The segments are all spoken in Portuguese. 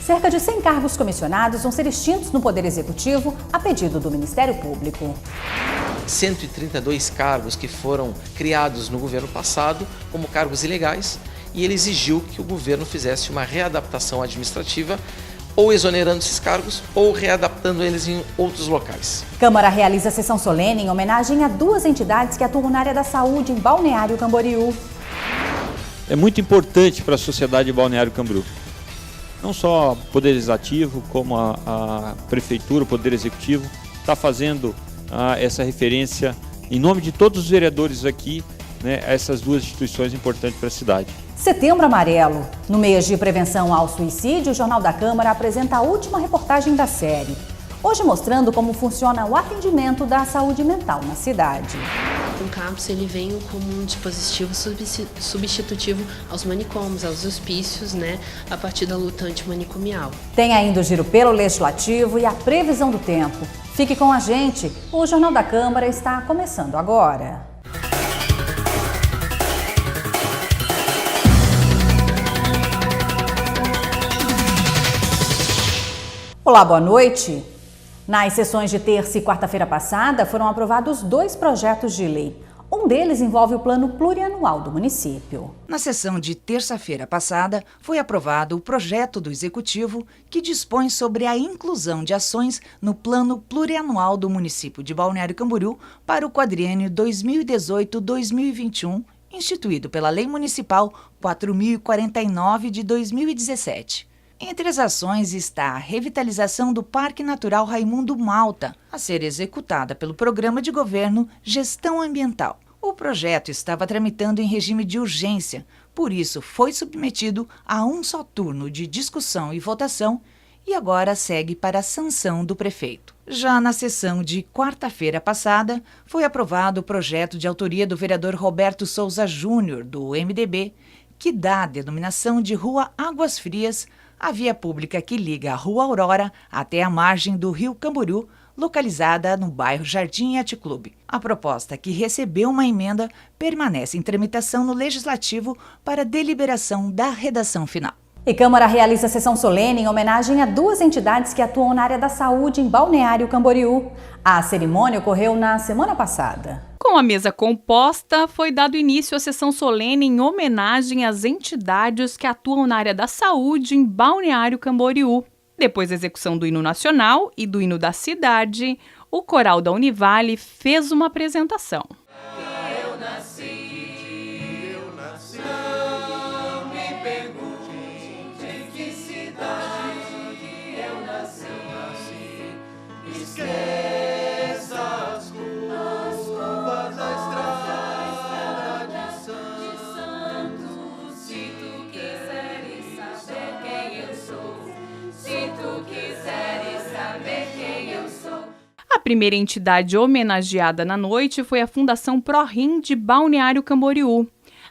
Cerca de 100 cargos comissionados vão ser extintos no Poder Executivo a pedido do Ministério Público. 132 cargos que foram criados no governo passado como cargos ilegais, e ele exigiu que o governo fizesse uma readaptação administrativa, ou exonerando esses cargos ou readaptando eles em outros locais. Câmara realiza sessão solene em homenagem a 2 entidades que atuam na área da saúde em Balneário Camboriú. É muito importante para a sociedade de Balneário Camboriú. Não só o Poder Legislativo, como a Prefeitura, o Poder Executivo, está fazendo essa referência em nome de todos os vereadores aqui, né, a essas 2 instituições importantes para a cidade. Setembro Amarelo. No mês de prevenção ao suicídio, o Jornal da Câmara apresenta a última reportagem da série. Hoje mostrando como funciona o atendimento da saúde mental na cidade. O CAPS ele vem como um dispositivo substitutivo aos manicômios, aos hospícios, né, a partir da luta antimanicomial. Tem ainda o giro pelo Legislativo e a previsão do tempo. Fique com a gente, o Jornal da Câmara está começando agora. Olá, boa noite. Nas sessões de terça e quarta-feira passada foram aprovados 2 projetos de lei. Um deles envolve o plano plurianual do município. Na sessão de terça-feira passada foi aprovado o projeto do Executivo que dispõe sobre a inclusão de ações no plano plurianual do município de Balneário Camboriú para o quadriênio 2018-2021, instituído pela Lei Municipal 4.049 de 2017. Entre as ações está a revitalização do Parque Natural Raimundo Malta, a ser executada pelo Programa de Governo Gestão Ambiental. O projeto estava tramitando em regime de urgência, por isso foi submetido a um só turno de discussão e votação e agora segue para a sanção do prefeito. Já na sessão de quarta-feira passada, foi aprovado o projeto de autoria do vereador Roberto Souza Júnior, do MDB, que dá a denominação de Rua Águas Frias a via pública que liga a Rua Aurora até a margem do Rio Camboriú, localizada no bairro Jardim Yacht Club. A proposta, que recebeu uma emenda, permanece em tramitação no Legislativo para deliberação da redação final. E Câmara realiza sessão solene em homenagem a 2 entidades que atuam na área da saúde em Balneário Camboriú. A cerimônia ocorreu na semana passada. Com a mesa composta, foi dado início à sessão solene em homenagem às entidades que atuam na área da saúde em Balneário Camboriú. Depois da execução do hino nacional e do hino da cidade, o coral da Univale fez uma apresentação. Eu nasci, não me pergunte em que cidade eu nasci. Esqueça as curvas da estrada de Santos. Se tu quiseres saber quem eu sou, se tu quiseres saber quem eu sou. A primeira entidade homenageada na noite foi a Fundação ProRim de Balneário Camboriú.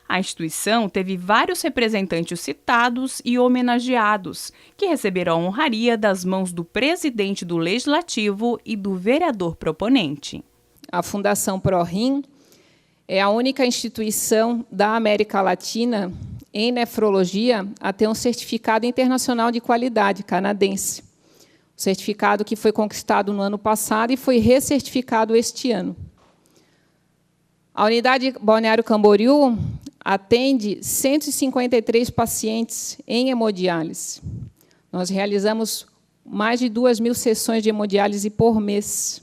A instituição teve vários representantes citados e homenageados, que receberam a honraria das mãos do presidente do Legislativo e do vereador proponente. A Fundação ProRim é a única instituição da América Latina em nefrologia a ter um certificado internacional de qualidade canadense. O certificado que foi conquistado no ano passado e foi recertificado este ano. A unidade Balneário Camboriú atende 153 pacientes em hemodiálise. Nós realizamos mais de 2.000 sessões de hemodiálise por mês.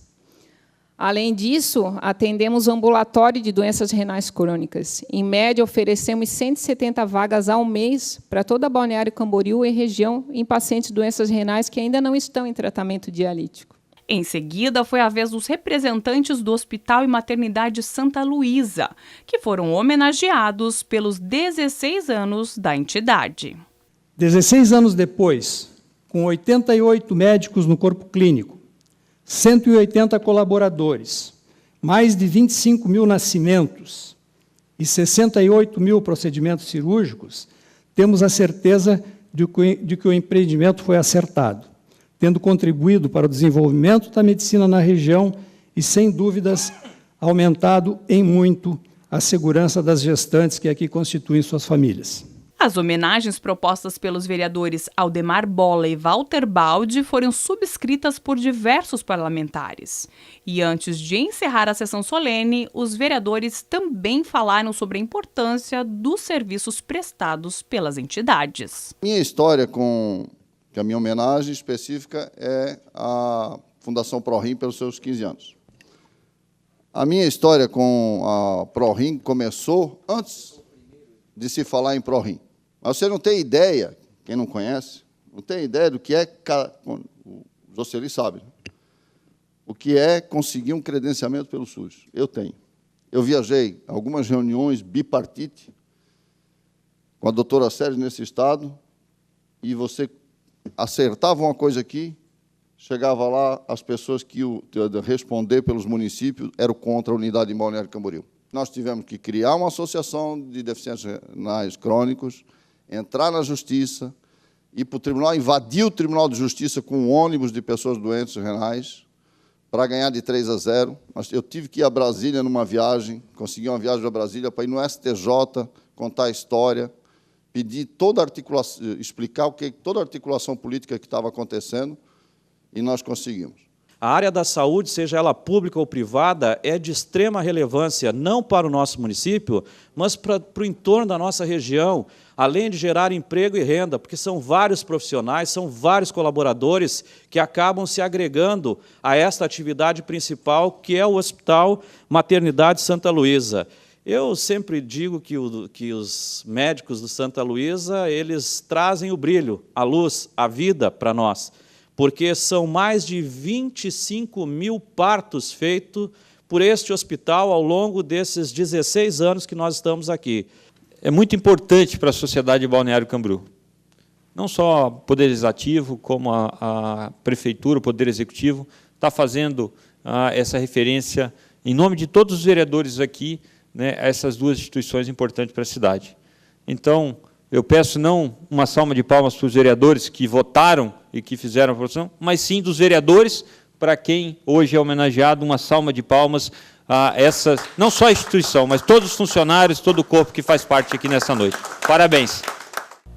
Além disso, atendemos o ambulatório de doenças renais crônicas. Em média, oferecemos 170 vagas ao mês para toda Balneário Camboriú e região em pacientes de doenças renais que ainda não estão em tratamento dialítico. Em seguida, foi a vez dos representantes do Hospital e Maternidade Santa Luísa, que foram homenageados pelos 16 anos da entidade. 16 anos depois, com 88 médicos no corpo clínico, 180 colaboradores, mais de 25 mil nascimentos e 68 mil procedimentos cirúrgicos, temos a certeza de que o empreendimento foi acertado, tendo contribuído para o desenvolvimento da medicina na região e, sem dúvidas, aumentado em muito a segurança das gestantes que aqui constituem suas famílias. As homenagens propostas pelos vereadores Aldemar Bola e Walter Baldi foram subscritas por diversos parlamentares. E antes de encerrar a sessão solene, os vereadores também falaram sobre a importância dos serviços prestados pelas entidades. Minha história que a minha homenagem específica é a Fundação ProRim pelos seus 15 anos. A minha história com a ProRim começou antes de se falar em ProRim. Mas você não tem ideia, quem não conhece, não tem ideia do que é, o Jocely sabe, o que é conseguir um credenciamento pelo SUS. Eu tenho. Eu viajei a algumas reuniões bipartite com a doutora Sérgio nesse estado, e você acertava uma coisa aqui, chegava lá, as pessoas que iam responder pelos municípios eram contra a unidade de Balneário Camboriú. Nós tivemos que criar uma associação de deficientes renais crônicos, entrar na justiça, ir para o tribunal, invadir o Tribunal de Justiça com um ônibus de pessoas doentes renais, para ganhar de 3-0. Mas eu tive que ir a Brasília numa viagem, consegui uma viagem a Brasília para ir no STJ, contar a história, pedir toda a articulação, explicar toda a articulação política que estava acontecendo, e nós conseguimos. A área da saúde, seja ela pública ou privada, é de extrema relevância, não para o nosso município, mas para o entorno da nossa região, além de gerar emprego e renda, porque são vários profissionais, são vários colaboradores que acabam se agregando a esta atividade principal, que é o Hospital Maternidade Santa Luísa. Eu sempre digo que os médicos do Santa Luísa, eles trazem o brilho, a luz, a vida para nós, porque são mais de 25 mil partos feitos por este hospital ao longo desses 16 anos que nós estamos aqui. É muito importante para a sociedade de Balneário Camboriú. Não só o Poder Legislativo, como a Prefeitura, o Poder Executivo, está fazendo essa referência, em nome de todos os vereadores aqui, né, a essas duas instituições importantes para a cidade. Então, eu peço não uma salva de palmas para os vereadores que votaram e que fizeram a aprovação, mas sim dos vereadores, para quem hoje é homenageado, uma salva de palmas a essa, não só a instituição, mas todos os funcionários, todo o corpo que faz parte aqui nessa noite. Parabéns!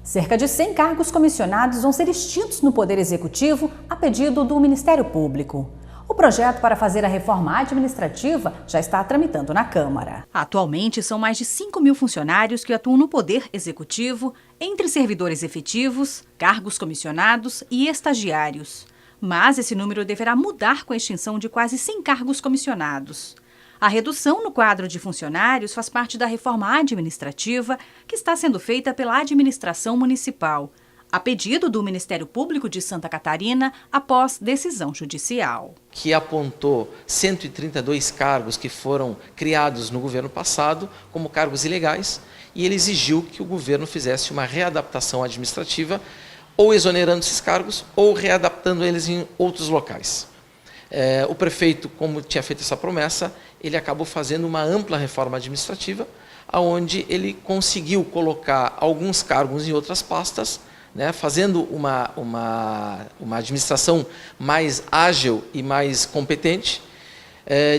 Cerca de 100 cargos comissionados vão ser extintos no Poder Executivo a pedido do Ministério Público. O projeto para fazer a reforma administrativa já está tramitando na Câmara. Atualmente, são mais de 5 mil funcionários que atuam no Poder Executivo, entre servidores efetivos, cargos comissionados e estagiários. Mas esse número deverá mudar com a extinção de quase 100 cargos comissionados. A redução no quadro de funcionários faz parte da reforma administrativa que está sendo feita pela administração municipal, a pedido do Ministério Público de Santa Catarina, após decisão judicial. Que apontou 132 cargos que foram criados no governo passado como cargos ilegais, e ele exigiu que o governo fizesse uma readaptação administrativa, ou exonerando esses cargos, ou readaptando eles em outros locais. O prefeito, como tinha feito essa promessa, ele acabou fazendo uma ampla reforma administrativa, onde ele conseguiu colocar alguns cargos em outras pastas, né, fazendo uma administração mais ágil e mais competente,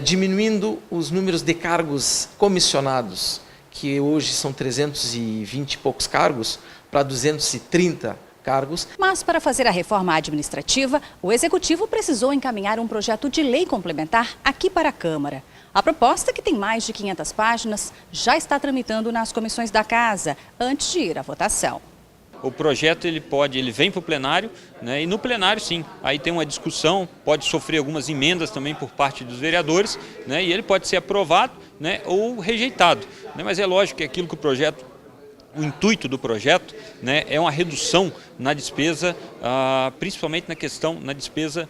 diminuindo os números de cargos comissionados, que hoje são 320 e poucos cargos, para 230 cargos. Mas para fazer a reforma administrativa, o Executivo precisou encaminhar um projeto de lei complementar aqui para a Câmara. A proposta, que tem mais de 500 páginas, já está tramitando nas comissões da Casa, antes de ir à votação. O projeto ele vem para o plenário, né, e no plenário sim, aí tem uma discussão, pode sofrer algumas emendas também por parte dos vereadores, né, e ele pode ser aprovado, né, ou rejeitado, né, mas é lógico que aquilo que o intuito do projeto, né, é uma redução na despesa, principalmente na despesa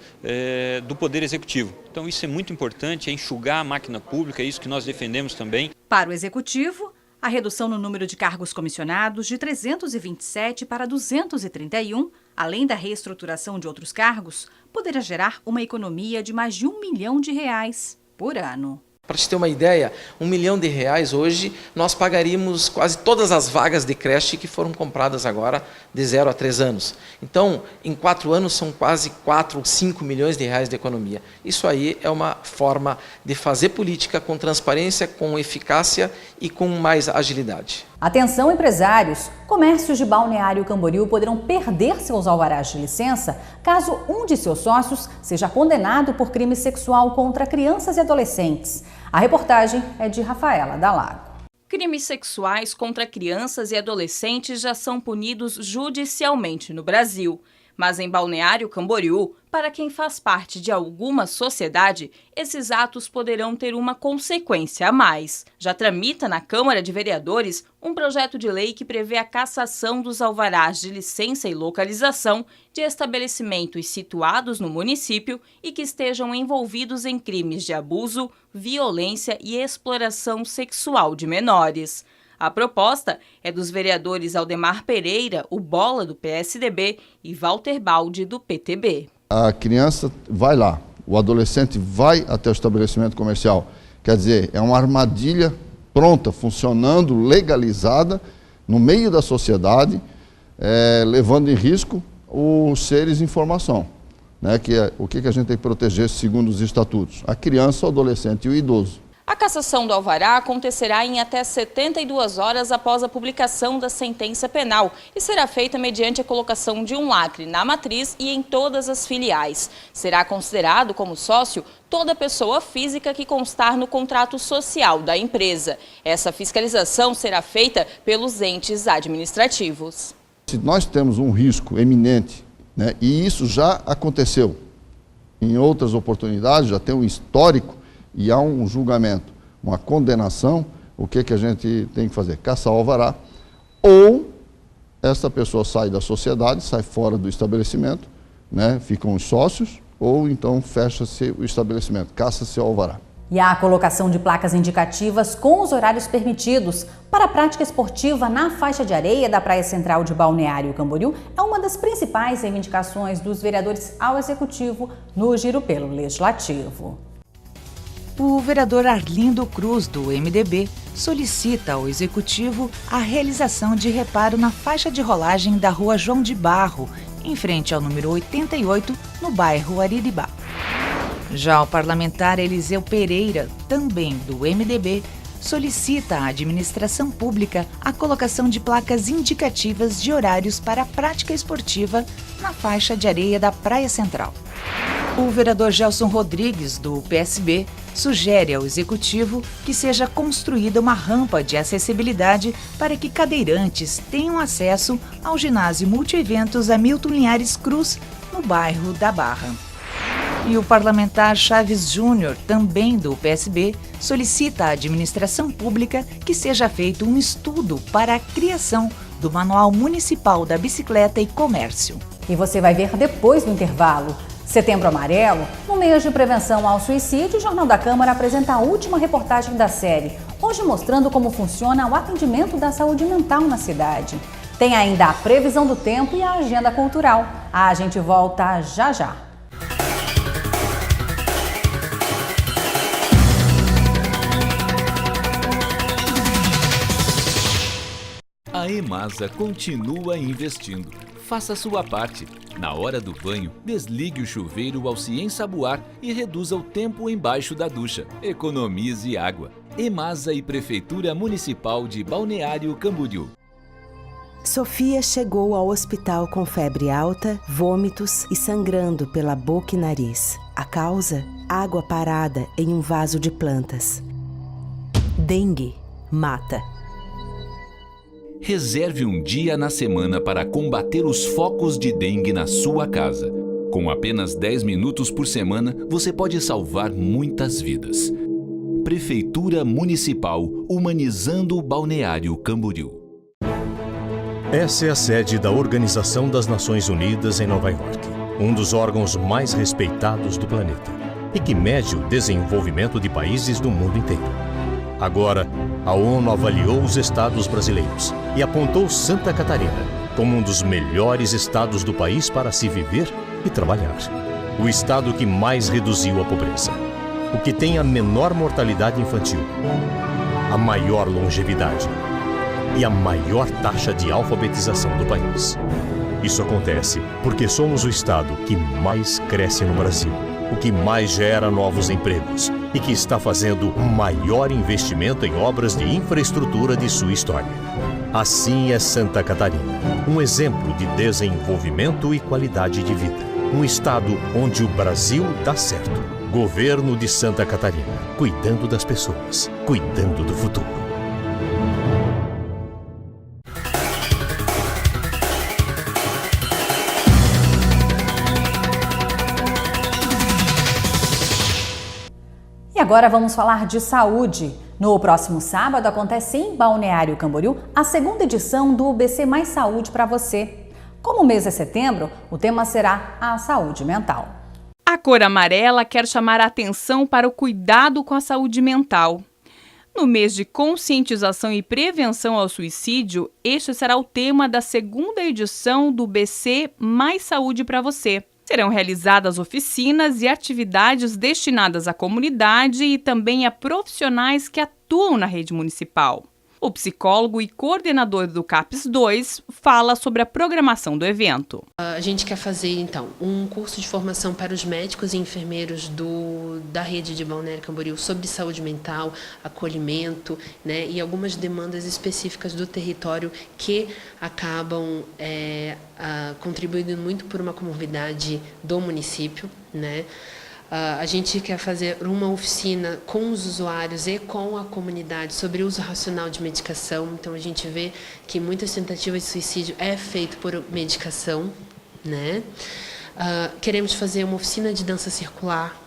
do Poder Executivo. Então isso é muito importante, é enxugar a máquina pública, é isso que nós defendemos também. Para o Executivo, a redução no número de cargos comissionados de 327 para 231, além da reestruturação de outros cargos, poderá gerar uma economia de mais de R$1 milhão por ano. Para te ter uma ideia, R$1 milhão hoje, nós pagaríamos quase todas as vagas de creche que foram compradas agora de 0 a 3 anos. Então, em 4 anos, são quase 4 ou 5 milhões de reais de economia. Isso aí é uma forma de fazer política com transparência, com eficácia e com mais agilidade. Atenção, empresários! Comércios de Balneário Camboriú poderão perder seus alvarás de licença caso um de seus sócios seja condenado por crime sexual contra crianças e adolescentes. A reportagem é de Rafaela Dalago. Crimes sexuais contra crianças e adolescentes já são punidos judicialmente no Brasil. Mas em Balneário Camboriú, para quem faz parte de alguma sociedade, esses atos poderão ter uma consequência a mais. Já tramita na Câmara de Vereadores um projeto de lei que prevê a cassação dos alvarás de licença e localização de estabelecimentos situados no município e que estejam envolvidos em crimes de abuso, violência e exploração sexual de menores. A proposta é dos vereadores Aldemar Pereira, o Bola, do PSDB, e Walter Baldi, do PTB. A criança vai lá, o adolescente vai até o estabelecimento comercial. Quer dizer, é uma armadilha pronta, funcionando, legalizada, no meio da sociedade, levando em risco os seres em formação. Né? O que a gente tem que proteger segundo os estatutos? A criança, o adolescente e o idoso. A cassação do alvará acontecerá em até 72 horas após a publicação da sentença penal e será feita mediante a colocação de um lacre na matriz e em todas as filiais. Será considerado como sócio toda pessoa física que constar no contrato social da empresa. Essa fiscalização será feita pelos entes administrativos. Se nós temos um risco eminente, né, e isso já aconteceu em outras oportunidades, já tem um histórico, e há um julgamento, uma condenação, o que a gente tem que fazer? Caçar o alvará, ou essa pessoa sai da sociedade, sai fora do estabelecimento, né? Ficam os sócios, ou então fecha-se o estabelecimento, caça-se o alvará. E a colocação de placas indicativas com os horários permitidos para a prática esportiva na faixa de areia da Praia Central de Balneário Camboriú é uma das principais reivindicações dos vereadores ao Executivo no Giro pelo Legislativo. O vereador Arlindo Cruz, do MDB, solicita ao Executivo a realização de reparo na faixa de rolagem da Rua João de Barro, em frente ao número 88, no bairro Ariribá. Já o parlamentar Eliseu Pereira, também do MDB, solicita à administração pública a colocação de placas indicativas de horários para a prática esportiva na faixa de areia da Praia Central. O vereador Gelson Rodrigues, do PSB, sugere ao Executivo que seja construída uma rampa de acessibilidade para que cadeirantes tenham acesso ao ginásio multieventos Hamilton Linhares Cruz, no bairro da Barra. E o parlamentar Chaves Júnior, também do PSB, solicita à administração pública que seja feito um estudo para a criação do Manual Municipal da Bicicleta e Comércio. E você vai ver depois do intervalo. Setembro Amarelo, no mês de prevenção ao suicídio, o Jornal da Câmara apresenta a última reportagem da série, hoje mostrando como funciona o atendimento da saúde mental na cidade. Tem ainda a previsão do tempo e a agenda cultural. A gente volta já já. A EMASA continua investindo. Faça a sua parte. Na hora do banho, desligue o chuveiro ao se ensaboar e reduza o tempo embaixo da ducha. Economize água. EMASA e Prefeitura Municipal de Balneário Camboriú. Sofia chegou ao hospital com febre alta, vômitos e sangrando pela boca e nariz. A causa? Água parada em um vaso de plantas. Dengue mata. Reserve um dia na semana para combater os focos de dengue na sua casa. Com apenas 10 minutos por semana, você pode salvar muitas vidas. Prefeitura Municipal, humanizando o Balneário Camboriú. Essa é a sede da Organização das Nações Unidas em Nova York, um dos órgãos mais respeitados do planeta e que mede o desenvolvimento de países do mundo inteiro. Agora, a ONU avaliou os estados brasileiros e apontou Santa Catarina como um dos melhores estados do país para se viver e trabalhar. O estado que mais reduziu a pobreza, o que tem a menor mortalidade infantil, a maior longevidade e a maior taxa de alfabetização do país. Isso acontece porque somos o estado que mais cresce no Brasil, o que mais gera novos empregos, e que está fazendo o maior investimento em obras de infraestrutura de sua história. Assim é Santa Catarina, um exemplo de desenvolvimento e qualidade de vida. Um estado onde o Brasil dá certo. Governo de Santa Catarina, cuidando das pessoas, cuidando do futuro. E agora vamos falar de saúde. No próximo sábado acontece em Balneário Camboriú a segunda edição do BC Mais Saúde para você. Como o mês é setembro, o tema será a saúde mental. A cor amarela quer chamar a atenção para o cuidado com a saúde mental. No mês de conscientização e prevenção ao suicídio, este será o tema da segunda edição do BC Mais Saúde para você. Serão realizadas oficinas e atividades destinadas à comunidade e também a profissionais que atuam na rede municipal. O psicólogo e coordenador do CAPS 2 fala sobre a programação do evento. A gente quer fazer, então, um curso de formação para os médicos e enfermeiros da rede de Balneário Camboriú sobre saúde mental, acolhimento, né, e algumas demandas específicas do território que acabam contribuindo muito por uma comorbidade do município, né? A gente quer fazer uma oficina com os usuários e com a comunidade sobre o uso racional de medicação. Então, a gente vê que muitas tentativas de suicídio é feito por medicação, né? Queremos fazer uma oficina de dança circular,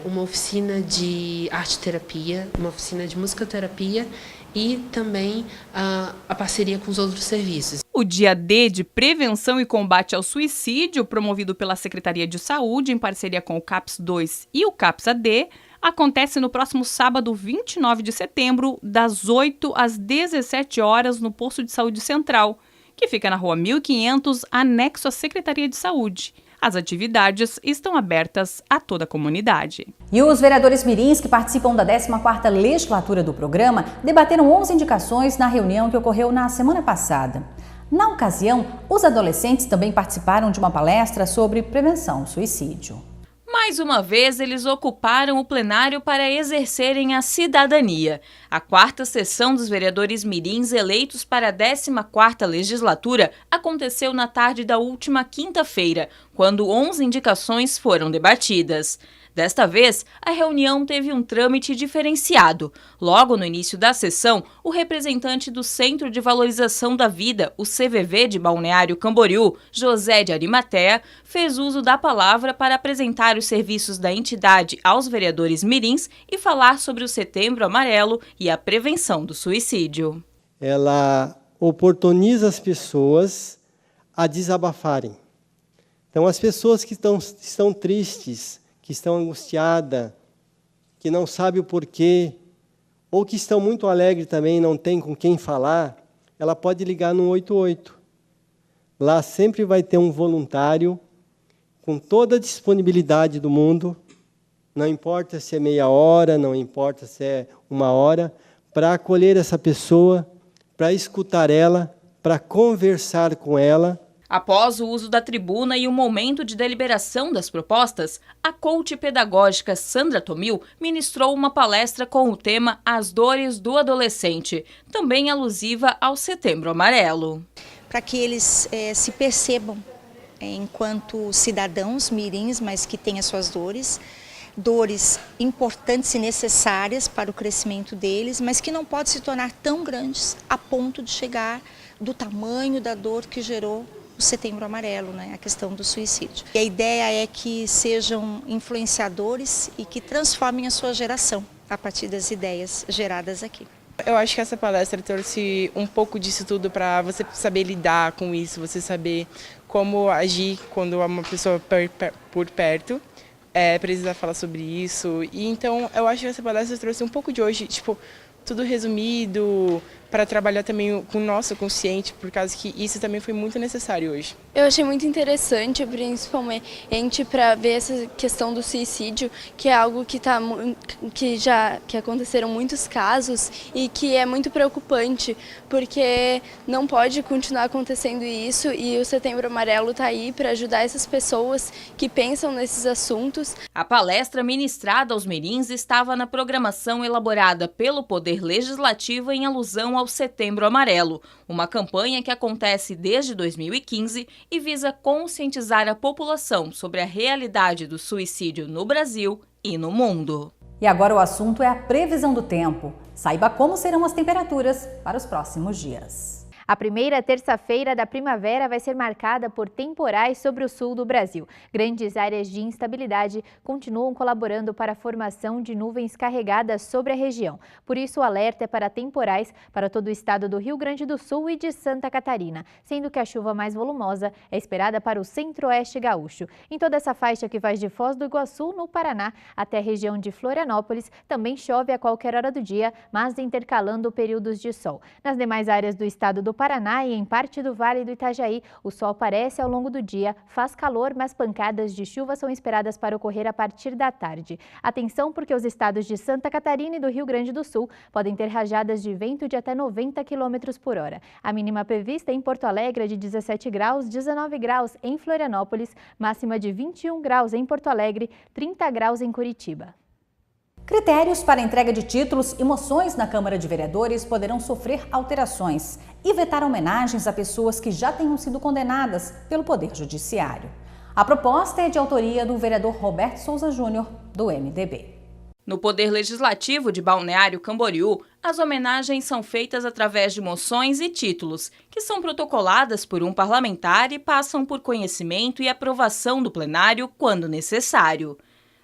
uma oficina de arte-terapia, uma oficina de musicoterapia e também a parceria com os outros serviços. O Dia D de Prevenção e Combate ao Suicídio, promovido pela Secretaria de Saúde em parceria com o CAPS 2 e o CAPS AD, acontece no próximo sábado, 29 de setembro, das 8 às 17 horas no Posto de Saúde Central, que fica na Rua 1500, anexo à Secretaria de Saúde. As atividades estão abertas a toda a comunidade. E os vereadores mirins que participam da 14ª legislatura do programa debateram 11 indicações na reunião que ocorreu na semana passada. Na ocasião, os adolescentes também participaram de uma palestra sobre prevenção ao suicídio. Mais uma vez, eles ocuparam o plenário para exercerem a cidadania. A 4ª sessão dos vereadores mirins eleitos para a 14ª legislatura aconteceu na tarde da última quinta-feira, quando 11 indicações foram debatidas. Desta vez, a reunião teve um trâmite diferenciado. Logo no início da sessão, o representante do Centro de Valorização da Vida, o CVV de Balneário Camboriú, José de Arimatea, fez uso da palavra para apresentar os serviços da entidade aos vereadores mirins e falar sobre o Setembro Amarelo e a prevenção do suicídio. Ela oportuniza as pessoas a desabafarem. Então, as pessoas que estão tristes, que estão angustiadas, que não sabem o porquê, ou que estão muito alegres também e não tem com quem falar, ela pode ligar no 188. Lá sempre vai ter um voluntário com toda a disponibilidade do mundo, não importa se é meia hora, não importa se é uma hora, para acolher essa pessoa, para escutar ela, para conversar com ela. Após o uso da tribuna e o momento de deliberação das propostas, a coach pedagógica Sandra Tomil ministrou uma palestra com o tema As Dores do Adolescente, também alusiva ao Setembro Amarelo. Para que eles se percebam enquanto cidadãos mirins, mas que têm as suas dores importantes e necessárias para o crescimento deles, mas que não podem se tornar tão grandes a ponto de chegar do tamanho da dor que gerou o Setembro Amarelo, né, a questão do suicídio. E a ideia é que sejam influenciadores e que transformem a sua geração a partir das ideias geradas aqui. Eu acho que essa palestra trouxe um pouco disso tudo para você saber lidar com isso, você saber como agir quando uma pessoa por perto precisa falar sobre isso. E então eu acho que essa palestra trouxe um pouco de hoje, tipo, tudo resumido, para trabalhar também com o nosso consciente, por causa que isso também foi muito necessário hoje. Eu achei muito interessante, principalmente para ver essa questão do suicídio, que é algo que aconteceram muitos casos e que é muito preocupante, porque não pode continuar acontecendo isso, e o Setembro Amarelo está aí para ajudar essas pessoas que pensam nesses assuntos. A palestra ministrada aos mirins estava na programação elaborada pelo Poder Legislativo em alusão ao Setembro Amarelo, uma campanha que acontece desde 2015 e visa conscientizar a população sobre a realidade do suicídio no Brasil e no mundo. E agora o assunto é a previsão do tempo. Saiba como serão as temperaturas para os próximos dias. A primeira terça-feira da primavera vai ser marcada por temporais sobre o sul do Brasil. Grandes áreas de instabilidade continuam colaborando para a formação de nuvens carregadas sobre a região. Por isso, o alerta é para temporais para todo o estado do Rio Grande do Sul e de Santa Catarina, sendo que a chuva mais volumosa é esperada para o centro-oeste gaúcho. Em toda essa faixa que vai de Foz do Iguaçu, no Paraná, até a região de Florianópolis, também chove a qualquer hora do dia, mas intercalando períodos de sol. Nas demais áreas do estado do Paraná e em parte do Vale do Itajaí, o sol aparece ao longo do dia, faz calor, mas pancadas de chuva são esperadas para ocorrer a partir da tarde. Atenção, porque os estados de Santa Catarina e do Rio Grande do Sul podem ter rajadas de vento de até 90 km por hora. A mínima prevista em Porto Alegre é de 17 graus, 19 graus em Florianópolis, máxima de 21 graus em Porto Alegre, 30 graus em Curitiba. Critérios para entrega de títulos e moções na Câmara de Vereadores poderão sofrer alterações e vetar homenagens a pessoas que já tenham sido condenadas pelo Poder Judiciário. A proposta é de autoria do vereador Roberto Souza Júnior, do MDB. No Poder Legislativo de Balneário Camboriú, as homenagens são feitas através de moções e títulos, que são protocoladas por um parlamentar e passam por conhecimento e aprovação do plenário quando necessário.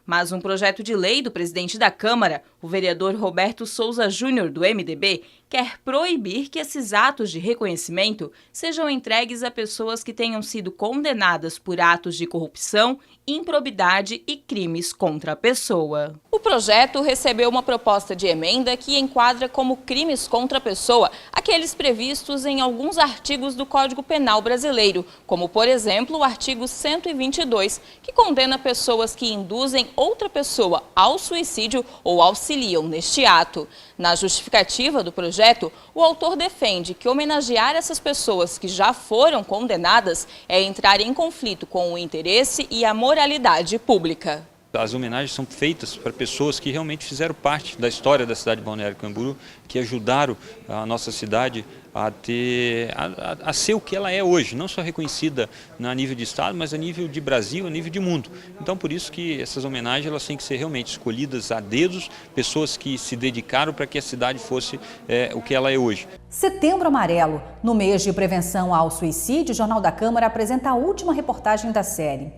Mas um projeto de lei do presidente da Câmara, o vereador Roberto Souza Júnior, do MDB, quer proibir que esses atos de reconhecimento sejam entregues a pessoas que tenham sido condenadas por atos de corrupção, improbidade e crimes contra a pessoa. O projeto recebeu uma proposta de emenda que enquadra como crimes contra a pessoa aqueles previstos em alguns artigos do Código Penal brasileiro, como, por exemplo, o artigo 122, que condena pessoas que induzem outra pessoa ao suicídio ou auxiliam neste ato. Na justificativa do projeto, o autor defende que homenagear essas pessoas que já foram condenadas é entrar em conflito com o interesse e a moralidade pública. As homenagens são feitas para pessoas que realmente fizeram parte da história da cidade de Balneário Camboriú, que ajudaram a nossa cidade a ser o que ela é hoje, não só reconhecida a nível de estado, mas a nível de Brasil, a nível de mundo. Então, por isso que essas homenagens elas têm que ser realmente escolhidas a dedos, pessoas que se dedicaram para que a cidade fosse o que ela é hoje. Setembro Amarelo. No mês de prevenção ao suicídio, o Jornal da Câmara apresenta a última reportagem da série.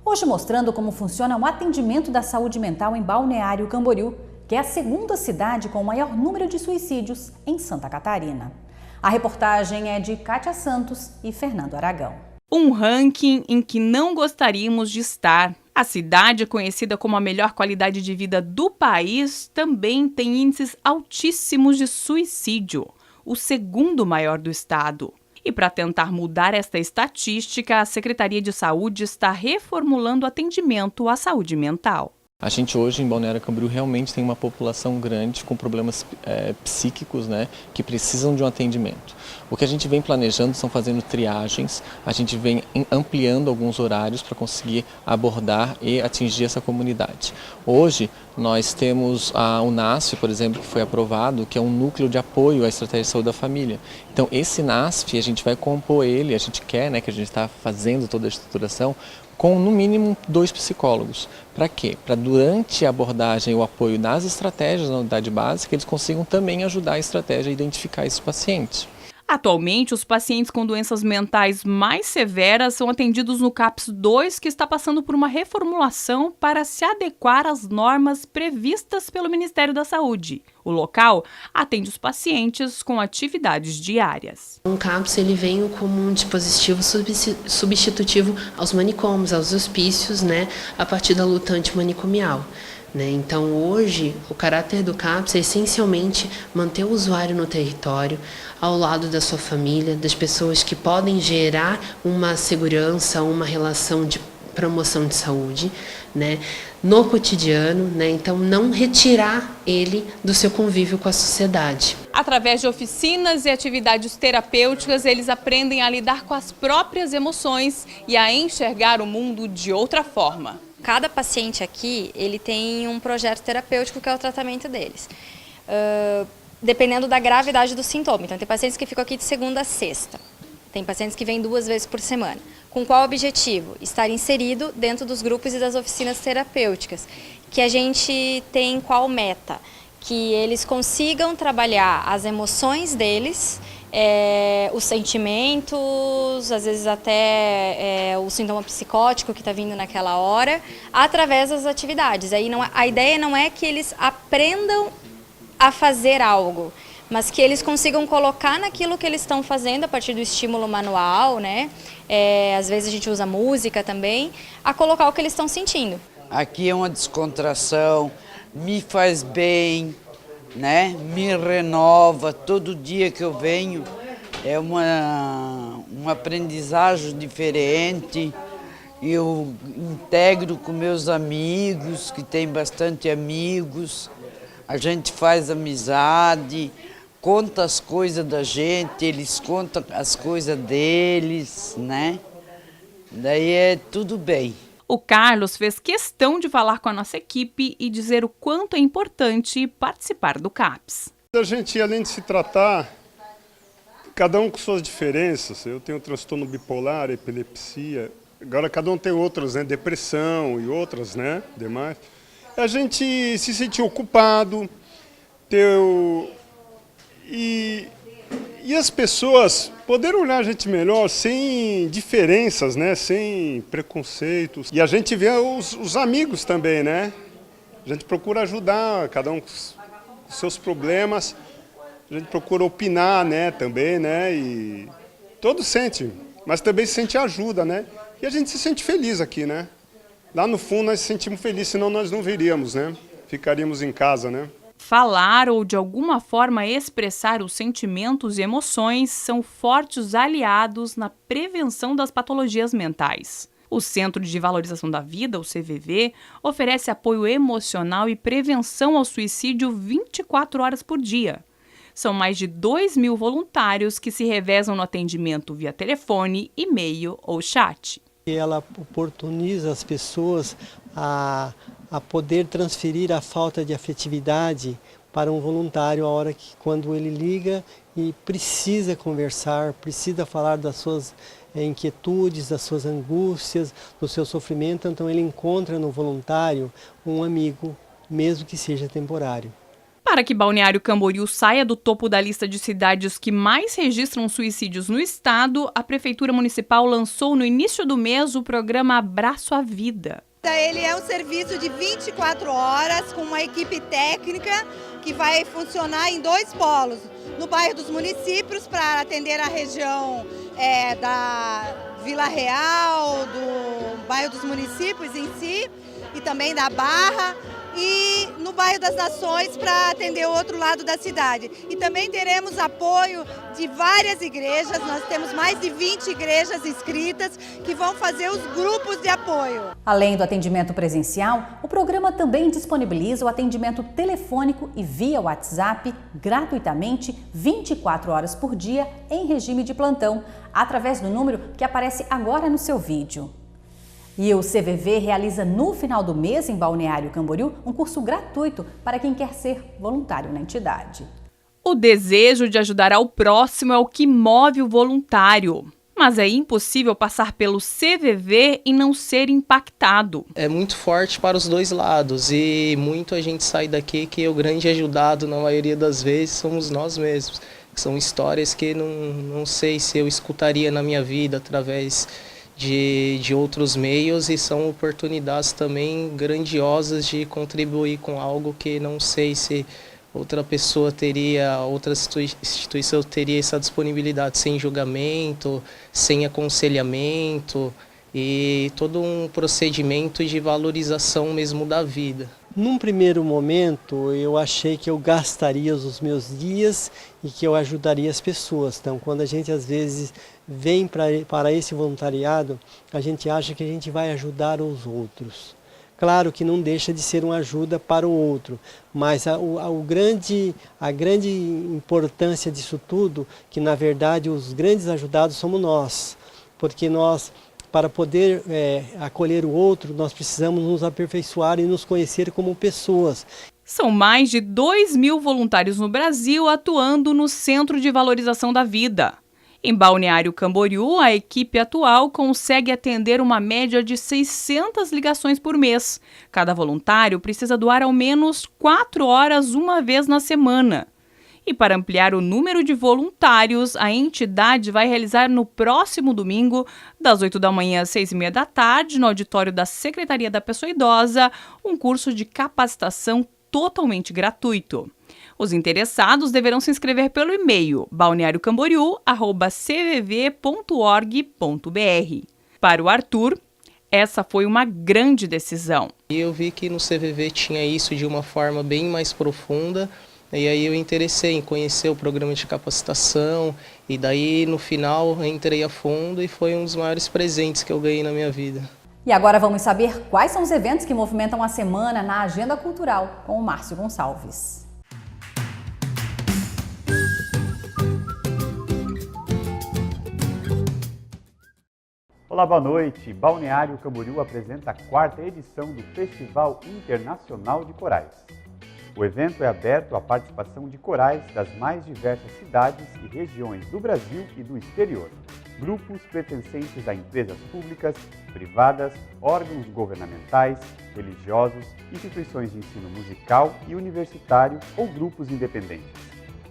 Hoje mostrando como funciona o atendimento da saúde mental em Balneário Camboriú, que é a segunda cidade com o maior número de suicídios em Santa Catarina. A reportagem é de Kátia Santos e Fernando Aragão. Um ranking em que não gostaríamos de estar. A cidade, conhecida como a melhor qualidade de vida do país, também tem índices altíssimos de suicídio, o segundo maior do estado. E para tentar mudar esta estatística, a Secretaria de Saúde está reformulando o atendimento à saúde mental. A gente hoje em Balneário Camboriú realmente tem uma população grande com problemas psíquicos, que precisam de um atendimento. O que a gente vem planejando são fazendo triagens, a gente vem ampliando alguns horários para conseguir abordar e atingir essa comunidade. Hoje nós temos o NASF, por exemplo, que foi aprovado, que é um núcleo de apoio à estratégia de saúde da família. Então esse NASF, a gente vai compor ele, a gente quer, que a gente está fazendo toda a estruturação, com no mínimo 2 psicólogos. Para quê? Para durante a abordagem e o apoio das estratégias na unidade básica, eles consigam também ajudar a estratégia a identificar esses pacientes. Atualmente, os pacientes com doenças mentais mais severas são atendidos no CAPS 2, que está passando por uma reformulação para se adequar às normas previstas pelo Ministério da Saúde. O local atende os pacientes com atividades diárias. O CAPS ele vem como um dispositivo substitutivo aos manicômios, aos hospícios, a partir da luta antimanicomial. né? Então, hoje, o caráter do CAPS é essencialmente manter o usuário no território, ao lado da sua família, das pessoas que podem gerar uma segurança, uma relação de promoção de saúde, né, no cotidiano, né, então não retirar ele do seu convívio com a sociedade. Através de oficinas e atividades terapêuticas, eles aprendem a lidar com as próprias emoções e a enxergar o mundo de outra forma. Cada paciente aqui, ele tem um projeto terapêutico que é o tratamento deles. Dependendo da gravidade do sintoma. Então, tem pacientes que ficam aqui de segunda a sexta. Tem pacientes que vêm 2 vezes por semana. Com qual objetivo? Estar inserido dentro dos grupos e das oficinas terapêuticas. Que a gente tem qual meta? Que eles consigam trabalhar as emoções deles, os sentimentos, às vezes até o sintoma psicótico que está vindo naquela hora, através das atividades. Aí a ideia não é que eles aprendam a fazer algo, mas que eles consigam colocar naquilo que eles estão fazendo a partir do estímulo manual, né? Às vezes a gente usa música também, a colocar o que eles estão sentindo. Aqui é uma descontração, me faz bem, né? Me renova, todo dia que eu venho é uma aprendizagem diferente. Eu integro com meus amigos, que tem bastante amigos, a gente faz amizade, conta as coisas da gente, eles contam as coisas deles, né? Daí é tudo bem. O Carlos fez questão de falar com a nossa equipe e dizer o quanto é importante participar do CAPS. A gente, além de se tratar, cada um com suas diferenças, eu tenho transtorno bipolar, epilepsia, agora cada um tem outras, né? Depressão e outras, né? Demais. A gente se sentir ocupado, e as pessoas poderem olhar a gente melhor, sem diferenças, né? Sem preconceitos. E a gente vê os amigos também, né? A gente procura ajudar, cada um com os seus problemas. A gente procura opinar, né? Também, né? E todos sentem, mas também sente ajuda, né? E a gente se sente feliz aqui, né? Lá no fundo nós nos sentimos felizes, senão nós não viríamos, né? Ficaríamos em casa, né? Falar ou de alguma forma expressar os sentimentos e emoções são fortes aliados na prevenção das patologias mentais. O Centro de Valorização da Vida, o CVV, oferece apoio emocional e prevenção ao suicídio 24 horas por dia. São mais de 2.000 voluntários que se revezam no atendimento via telefone, e-mail ou chat. Ela oportuniza as pessoas a poder transferir a falta de afetividade para um voluntário quando ele liga e precisa conversar, precisa falar das suas inquietudes, das suas angústias, do seu sofrimento. Então ele encontra no voluntário um amigo, mesmo que seja temporário. Para que Balneário Camboriú saia do topo da lista de cidades que mais registram suicídios no estado, a Prefeitura Municipal lançou no início do mês o programa Abraço à Vida. Ele é um serviço de 24 horas com uma equipe técnica que vai funcionar em 2 polos. No bairro dos Municípios, para atender a região da Vila Real, do bairro dos Municípios em si, e também da Barra, e no bairro das Nações para atender o outro lado da cidade. E também teremos apoio de várias igrejas, nós temos mais de 20 igrejas inscritas que vão fazer os grupos de apoio. Além do atendimento presencial, o programa também disponibiliza o atendimento telefônico e via WhatsApp gratuitamente 24 horas por dia em regime de plantão, através do número que aparece agora no seu vídeo. E o CVV realiza no final do mês, em Balneário Camboriú, um curso gratuito para quem quer ser voluntário na entidade. O desejo de ajudar ao próximo é o que move o voluntário. Mas é impossível passar pelo CVV e não ser impactado. É muito forte para os dois lados e muito a gente sai daqui que o grande ajudado, na maioria das vezes, somos nós mesmos. São histórias que não sei se eu escutaria na minha vida através de outros meios, e são oportunidades também grandiosas de contribuir com algo que não sei se outra pessoa teria, outra instituição teria essa disponibilidade, sem julgamento, sem aconselhamento e todo um procedimento de valorização mesmo da vida. Num primeiro momento, eu achei que eu gastaria os meus dias e que eu ajudaria as pessoas. Então, quando a gente às vezes vem para esse voluntariado, a gente acha que a gente vai ajudar os outros. Claro que não deixa de ser uma ajuda para o outro, mas a grande importância disso tudo, que na verdade os grandes ajudados somos nós, porque nós, para poder acolher o outro, nós precisamos nos aperfeiçoar e nos conhecer como pessoas. São mais de 2.000 voluntários no Brasil atuando no Centro de Valorização da Vida. Em Balneário Camboriú, a equipe atual consegue atender uma média de 600 ligações por mês. Cada voluntário precisa doar ao menos 4 horas uma vez na semana. E para ampliar o número de voluntários, a entidade vai realizar no próximo domingo, das 8 da manhã às 6h30 da tarde, no auditório da Secretaria da Pessoa Idosa, um curso de capacitação totalmente gratuito. Os interessados deverão se inscrever pelo e-mail balneariocamboriú@cvv.org.br. Para o Arthur, essa foi uma grande decisão. E eu vi que no CVV tinha isso de uma forma bem mais profunda, e aí eu interessei em conhecer o programa de capacitação, e daí no final eu entrei a fundo e foi um dos maiores presentes que eu ganhei na minha vida. E agora vamos saber quais são os eventos que movimentam a semana na agenda cultural com o Márcio Gonçalves. Olá, boa noite. Balneário Camboriú apresenta a 4ª edição do Festival Internacional de Corais. O evento é aberto à participação de corais das mais diversas cidades e regiões do Brasil e do exterior. Grupos pertencentes a empresas públicas, privadas, órgãos governamentais, religiosos, instituições de ensino musical e universitário ou grupos independentes.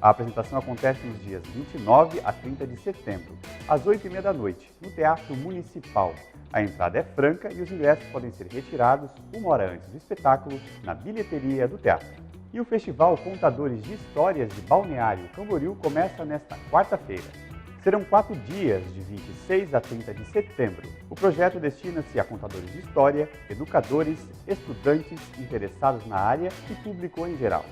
A apresentação acontece nos dias 29 a 30 de setembro, às 8h30 da noite, no Teatro Municipal. A entrada é franca e os ingressos podem ser retirados 1 hora antes do espetáculo na bilheteria do teatro. E o Festival Contadores de Histórias de Balneário Camboriú começa nesta quarta-feira. Serão 4 dias, de 26 a 30 de setembro. O projeto destina-se a contadores de história, educadores, estudantes, interessados na área e público em geral.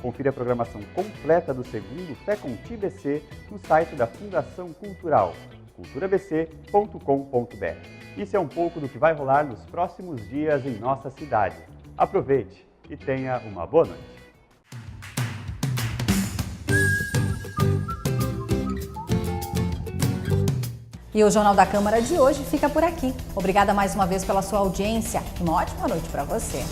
Confira a programação completa do 2º FECONTI BC no site da Fundação Cultural, culturabc.com.br. Isso é um pouco do que vai rolar nos próximos dias em nossa cidade. Aproveite e tenha uma boa noite. E o Jornal da Câmara de hoje fica por aqui. Obrigada mais uma vez pela sua audiência. Uma ótima noite para você.